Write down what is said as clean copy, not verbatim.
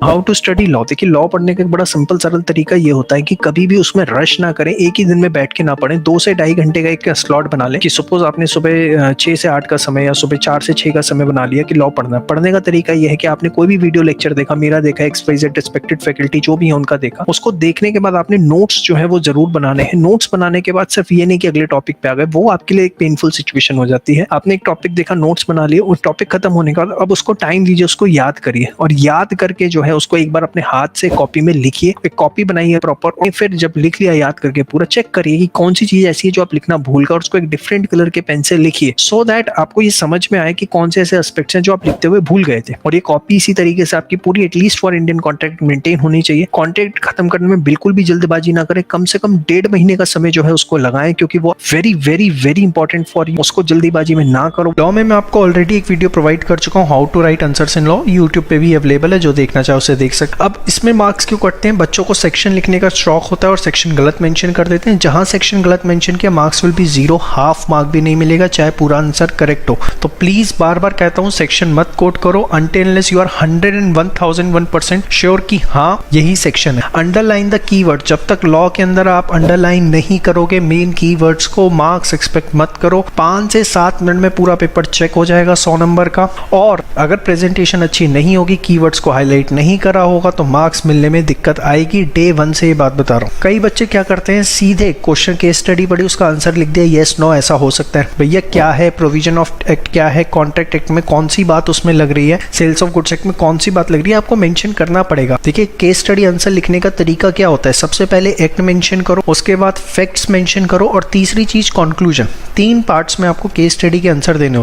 How to study law. देखिए law पढ़ने का एक बड़ा सिंपल सरल तरीका ये होता है कि कभी भी उसमें रश ना करें, एक ही दिन में बैठ के ना पढ़ें। 2 से ढाई घंटे का एक स्लॉट बना लें कि सपोज आपने सुबह 6 से 8 का समय या सुबह 4 से 6 का समय बना लिया कि लॉ पढ़ना है। पढ़ने का तरीका ये है कि आपने कोई भी वीडियो लेक्चर देखा, मेरा देखा, XYZ रिस्पेक्टेड फैकल्टी जो भी है उनका देखा, उसको देखने के बाद आपने नोट्स जो है वो जरूर बनाने हैं। नोट्स बनाने के बाद सिर्फ ये नहीं कि अगले टॉपिक पे आ गए, वो आपके लिए एक पेनफुल सिचुएशन हो जाती है। आपने एक टॉपिक देखा, नोट्स बना लिए, उस टॉपिक खत्म होने के बाद अब उसको टाइम दीजिए, उसको याद करिए और याद करके जो है उसको एक बार अपने हाथ से कॉपी में लिखिए। एक कॉपी बनाइए प्रॉपर, और फिर जब लिख लिया याद करके पूरा, चेक करिए कि कौन सी चीज ऐसी है जो आप लिखना भूल गए और उसको एक डिफरेंट कलर के पेन से लिखिए, सो दैट आपको ये समझ में आए कि कौन से ऐसे एस्पेक्ट्स हैं जो आप लिखते हुए भूल गए थे। और ये कॉपी इसी तरीके से आपकी पूरी at least for Indian contract maintain होनी चाहिए। कॉन्ट्रैक्ट खत्म करने में बिल्कुल भी जल्दबाजी ना करें, कम से कम 1.5 महीने का समय जो है उसको लगाएं, क्योंकि वो very very very important for you. उसको जल्दीबाजी में ना करो। लॉ में मैं आपको ऑलरेडी एक वीडियो प्रोवाइड कर चुका हूँ, how to write answers in law, YouTube पे भी अवेलेबल है, जो देखना चाहे उसे देख सकते। अब इसमें मार्क्स क्यों कटते हैं? बच्चों को सेक्शन लिखने का शौक होता है और सेक्शन गलत मेंशन कर देते हैं। जहां सेक्शन गलत मेंशन किया marks will be 0, half mark भी नहीं मिलेगा चाहे पूरा आंसर करेक्ट हो। तो प्लीज बार बार कहता हूं सेक्शन मत कोट करो until unless you are 101,001% sure कि हाँ यही सेक्शन है। Underline the keyword. जब तक लॉ के अंदर आप अंडरलाइन नहीं करोगे मेन कीवर्ड्स को, मार्क्स एक्सपेक्ट मत करो। 5 से 7 मिनट में पूरा पेपर चेक हो जाएगा 100 नंबर का। और अगर प्रेजेंटेशन अच्छी नहीं होगी, कीवर्ड्स को हाईलाइट नहीं करा होगा, तो मार्क्स मिलने में दिक्कत आएगी। डे 1 से ये बात बता रहा हूँ। कई बच्चे क्या करते हैं, सीधे क्वेश्चन केस स्टडी पढ़ी, उसका आंसर लिख दिया येस नो ऐसा हो सकता है। भैया क्या है प्रोविजन ऑफ एक्ट, क्या है कॉन्ट्रैक्ट एक्ट में कौन सी बात उसमें लग रही है, सेल्स ऑफ गुड्स एक्ट में कौन सी बात लग रही है, आपको मेंशन करना पड़ेगा। देखिए केस स्टडी आंसर लिखने का तरीका क्या होता है, सबसे पहले एक्ट मेंशन करो, उसके बाद फैक्ट्स मेंशन करो, और तीसरी चीज कंक्लूजन। 3 पार्ट्स में आपको केस स्टडी के आंसर देने होते हैं।